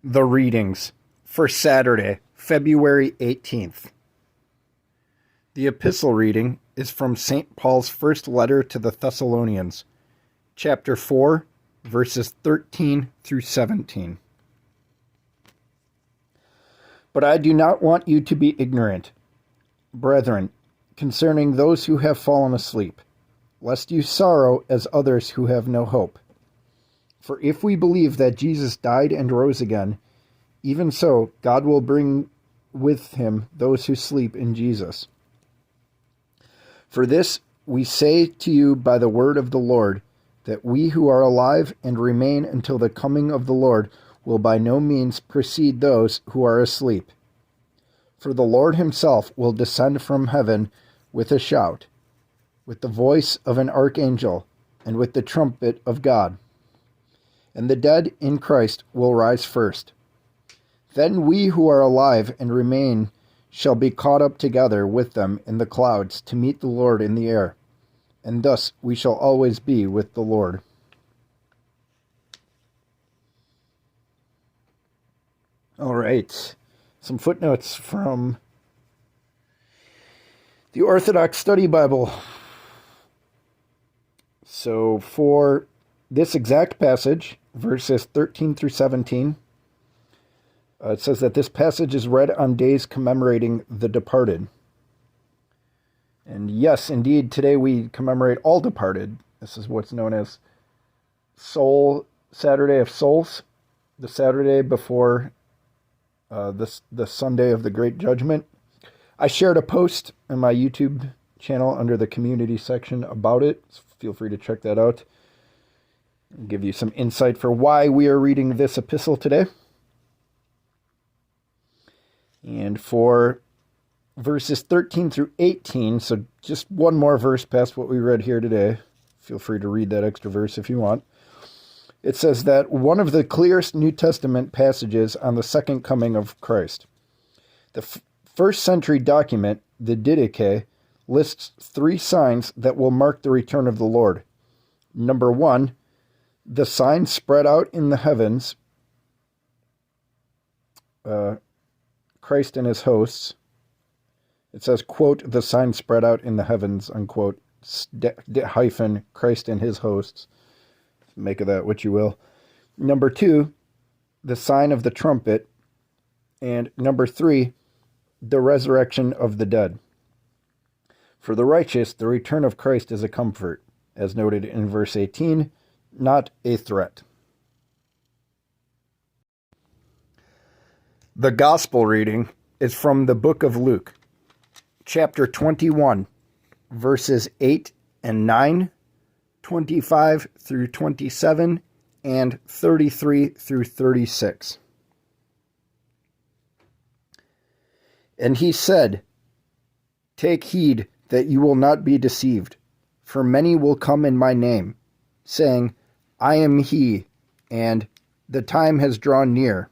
The readings for Saturday, February 18th. The epistle reading is from St. Paul's first letter to the Thessalonians, chapter 4, verses 13 through 17. But I do not want you to be ignorant, brethren, concerning those who have fallen asleep, lest you sorrow as others who have no hope. For if we believe that Jesus died and rose again, even so God will bring with him those who sleep in Jesus. For this we say to you by the word of the Lord, that we who are alive and remain until the coming of the Lord will by no means precede those who are asleep. For the Lord himself will descend from heaven with a shout, with the voice of an archangel, and with the trumpet of God. And the dead in Christ will rise first. Then we who are alive and remain shall be caught up together with them in the clouds to meet the Lord in the air, and thus we shall always be with the Lord. All right, some footnotes from the Orthodox Study Bible. So for this exact passage, verses 13 through 17, it says that this passage is read on days commemorating the departed. And yes, indeed, today we commemorate all departed. This is what's known as Saturday of Souls, the Saturday before the Sunday of the Great Judgment. I shared a post in my YouTube channel under the community section about it. So feel free to check that out. I'll give you some insight for why we are reading this epistle today. And for verses 13 through 18, so just one more verse past what we read here today. Feel free to read that extra verse if you want. It says that one of the clearest New Testament passages on the second coming of Christ. The first century document, the Didache, lists 3 signs that will mark the return of the Lord. Number 1, the sign spread out in the heavens, Christ and his hosts. It says, quote, the sign spread out in the heavens, unquote, hyphen, Christ and his hosts. Make of that what you will. Number 2, the sign of the trumpet. And number 3, the resurrection of the dead. For the righteous, the return of Christ is a comfort, as noted in verse 18, not a threat. The Gospel reading is from the book of Luke, chapter 21, verses 8 and 9, 25 through 27, and 33 through 36. And he said, "Take heed that you will not be deceived, for many will come in my name, saying, I am he, and the time has drawn near.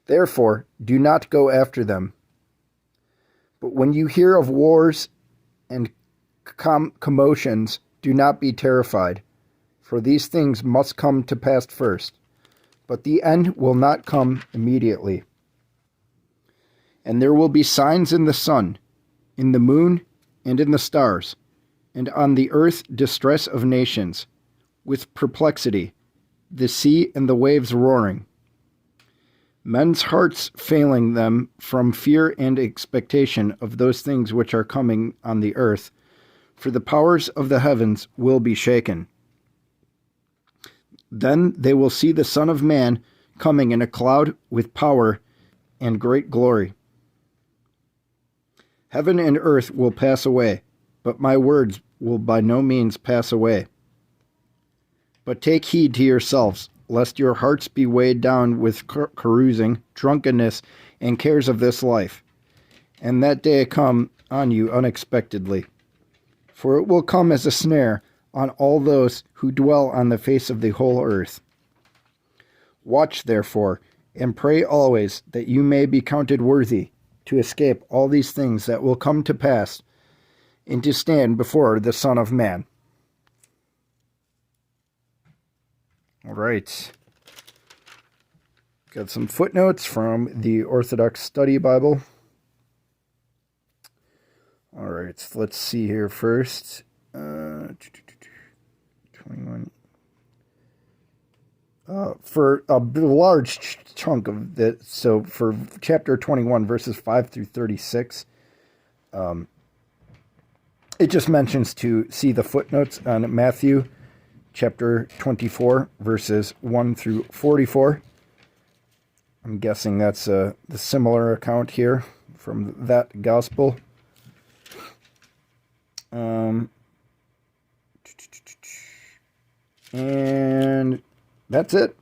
Therefore, do not go after them. But when you hear of wars and commotions, do not be terrified, for these things must come to pass first, but the end will not come immediately. And there will be signs in the sun, in the moon, and in the stars, and on the earth distress of nations, with perplexity, the sea and the waves roaring. Men's hearts failing them from fear and expectation of those things which are coming on the earth, for the powers of the heavens will be shaken. Then they will see the Son of Man coming in a cloud with power and great glory. Heaven and earth will pass away, but my words will by no means pass away. But take heed to yourselves, lest your hearts be weighed down with carousing, drunkenness, and cares of this life, and that day come on you unexpectedly. For it will come as a snare on all those who dwell on the face of the whole earth. Watch, therefore, and pray always that you may be counted worthy to escape all these things that will come to pass, and to stand before the Son of Man." All right. Got some footnotes from the Orthodox Study Bible. All right, so let's see here first. 21. For a large chunk of this, so for chapter 21, verses 5 through 36, it just mentions to see the footnotes on Matthew chapter 24, verses 1 through 44. I'm guessing that's the similar account here from that gospel. And that's it.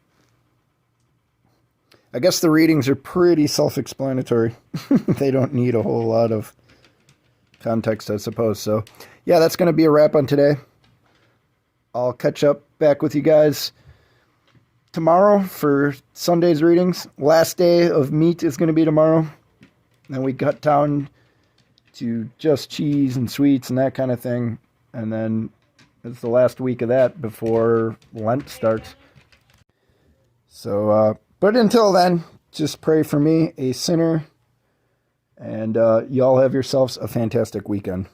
I guess the readings are pretty self-explanatory. They don't need a whole lot of context, I suppose. So, yeah, that's going to be a wrap on today. I'll catch up back with you guys tomorrow for Sunday's readings. Last day of meat is going to be tomorrow. Then we cut down to just cheese and sweets and that kind of thing. And then it's the last week of that before Lent starts. So, but until then, just pray for me, a sinner. And y'all have yourselves a fantastic weekend.